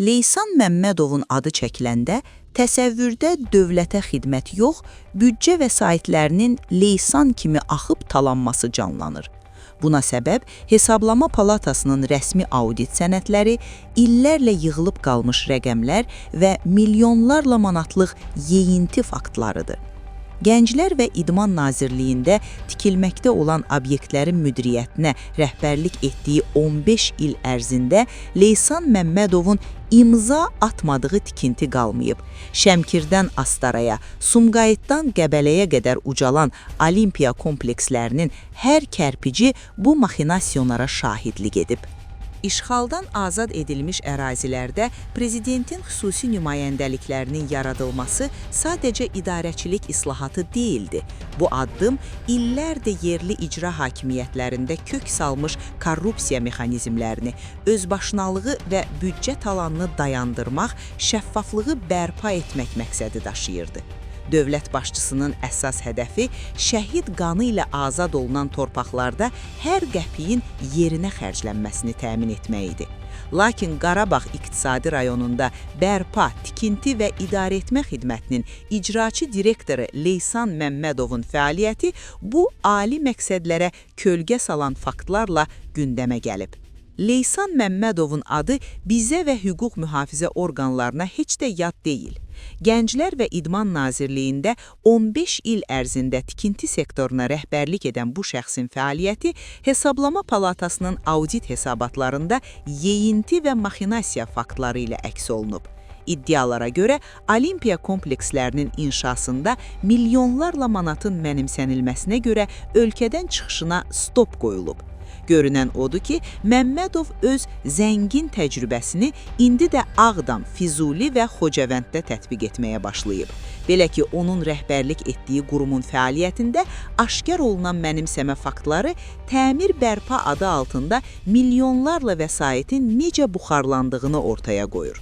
Leysan Məmmədovun adı çəkiləndə təsəvvürdə dövlətə xidmət yox, büdcə vəsaitlərinin Leysan kimi axıb talanması canlanır. Buna səbəb Hesablama Palatasının rəsmi audit sənədləri, illərlə yığılıb qalmış rəqəmlər və milyonlarla manatlıq yeyinti faktlarıdır. Gənclər və İdman Nazirliyində tikilməkdə olan obyektlərin müdiriyyətinə rəhbərlik etdiyi 15 il ərzində Leysan Məmmədovun imza atmadığı tikinti qalmayıb. Şəmkirdən Astaraya, Sumqayıtdan Qəbələyə qədər ucalan Olimpiya komplekslərinin hər kərpici bu maxinasyonlara şahidlik edib. İşğaldan azad edilmiş ərazilərdə prezidentin xüsusi nümayəndəliklərinin yaradılması sadəcə idarəçilik islahatı deyildi. Bu addım illərdə yerli icra hakimiyyətlərində kök salmış korrupsiya mexanizmlərini, özbaşınalığı və büdcə talanını dayandırmaq, şəffaflığı bərpa etmək məqsədi daşıyırdı. Dövlət başçısının əsas hədəfi şəhid qanı ilə azad olunan torpaqlarda hər qəpiyin yerinə xərclənməsini təmin etmək idi. Lakin Qarabağ iqtisadi rayonunda bərpa, tikinti və idarəetmə xidmətinin icraçı direktoru Leysan Məmmədovun fəaliyyəti bu ali məqsədlərə kölgə salan faktlarla gündəmə gəlib. Leysan Məmmədovun adı bizə və hüquq mühafizə orqanlarına heç də yad deyil. Gənclər və İdman Nazirliyində 15 il ərzində tikinti sektoruna rəhbərlik edən bu şəxsin fəaliyyəti Hesablama Palatasının audit hesabatlarında yeyinti və maxinasiya faktları ilə əks olunub. İddialara görə Olimpiya komplekslərinin inşasında milyonlarla manatın mənimsənilməsinə görə ölkədən çıxışına stop qoyulub. Görünən odur ki, Məmmədov öz zəngin təcrübəsini indi də Ağdam, Füzuli və Xocavənddə tətbiq etməyə başlayıb. Belə ki, onun rəhbərlik etdiyi qurumun fəaliyyətində aşkar olunan mənimsəmə faktları təmir bərpa adı altında milyonlarla vəsaitin necə buxarlandığını ortaya qoyur.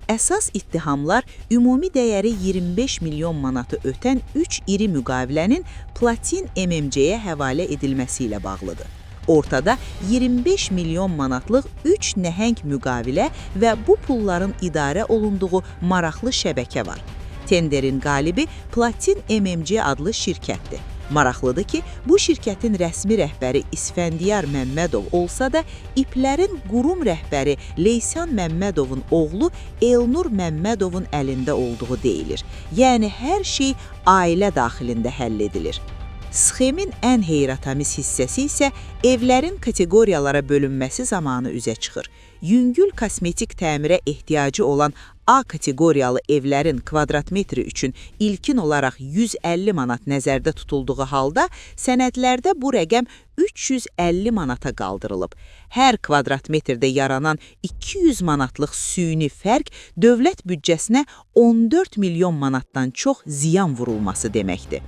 Əsas ittihamlar ümumi dəyəri 25 milyon manatı ötən 3 iri müqavilənin Platin MMC-yə həvalə edilməsi ilə bağlıdır. Ortada 25 milyon manatlıq 3 nəhəng müqavilə və bu pulların idarə olunduğu maraqlı şəbəkə var. Tenderin qalibi Platin MMC adlı şirkətdir. Maraqlıdır ki, bu şirkətin rəsmi rəhbəri İsfəndiyar Məmmədov olsa da, iplərin qurum rəhbəri Leysan Məmmədovun oğlu Elnur Məmmədovun əlində olduğu deyilir. Yəni, hər şey ailə daxilində həll edilir. Sxemin ən heyrətamiz hissəsi isə evlərin kateqoriyalara bölünməsi zamanı üzə çıxır. Yüngül kosmetik təmirə ehtiyacı olan A kateqoriyalı evlərin kvadratmetri üçün ilkin olaraq 150 manat nəzərdə tutulduğu halda, sənədlərdə bu rəqəm 350 manata qaldırılıb. Hər kvadratmetrdə yaranan 200 manatlıq süni fərq dövlət büdcəsinə 14 milyon manatdan çox ziyan vurulması deməkdir.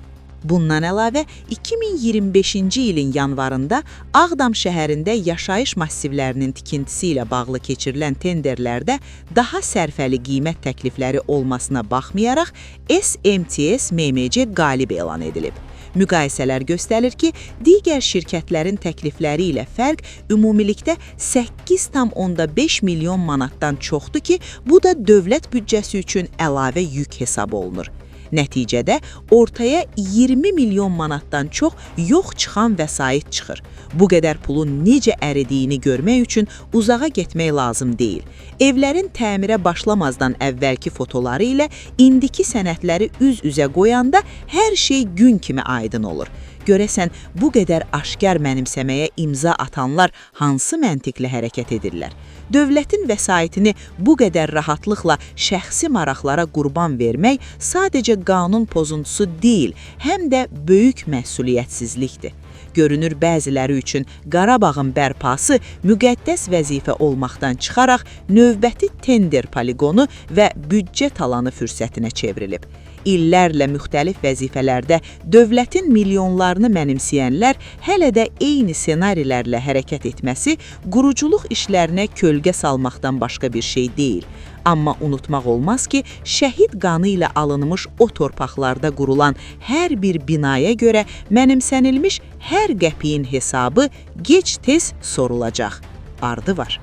Bundan əlavə, 2025-ci ilin yanvarında Ağdam şəhərində yaşayış massivlərinin tikintisi ilə bağlı keçirilən tenderlərdə daha sərfəli qiymət təklifləri olmasına baxmayaraq, SMTS MMC qalib elan edilib. Müqayisələr göstərir ki, digər şirkətlərin təklifləri ilə fərq ümumilikdə 8,5 milyon manatdan çoxdur ki, bu da dövlət büdcəsi üçün əlavə yük hesab olunur. Nəticədə ortaya 20 milyon manatdan çox yox çıxan vəsait çıxır. Bu qədər pulun necə əridiyini görmək üçün uzağa getmək lazım deyil. Evlərin təmirə başlamazdan əvvəlki fotoları ilə indiki sənədləri üz-üzə qoyanda hər şey gün kimi aydın olur. Görəsən, bu qədər aşkar mənimsəməyə imza atanlar hansı məntiqlə hərəkət edirlər? Dövlətin vəsaitini bu qədər rahatlıqla şəxsi maraqlara qurban vermək sadəcə qanun pozuntusu deyil, həm də böyük məsuliyyətsizlikdir. Görünür, bəziləri üçün Qarabağın bərpası müqəddəs vəzifə olmaqdan çıxaraq növbəti tender poligonu və büdcə talanı fürsətinə çevrilib. İllərlə müxtəlif vəzifələrdə dövlətin milyonlarını mənimsəyənlər hələ də eyni ssenarilərlə hərəkət etməsi quruculuq işlərinə kölgə salmaqdan başqa bir şey deyil. Amma unutmaq olmaz ki, şəhid qanı ilə alınmış o torpaqlarda qurulan hər bir binaya görə mənimsənilmiş hər qəpiyin hesabı gec-tez sorulacaq. Ardı var.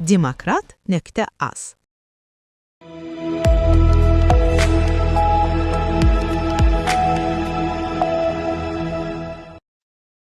Demokrat.az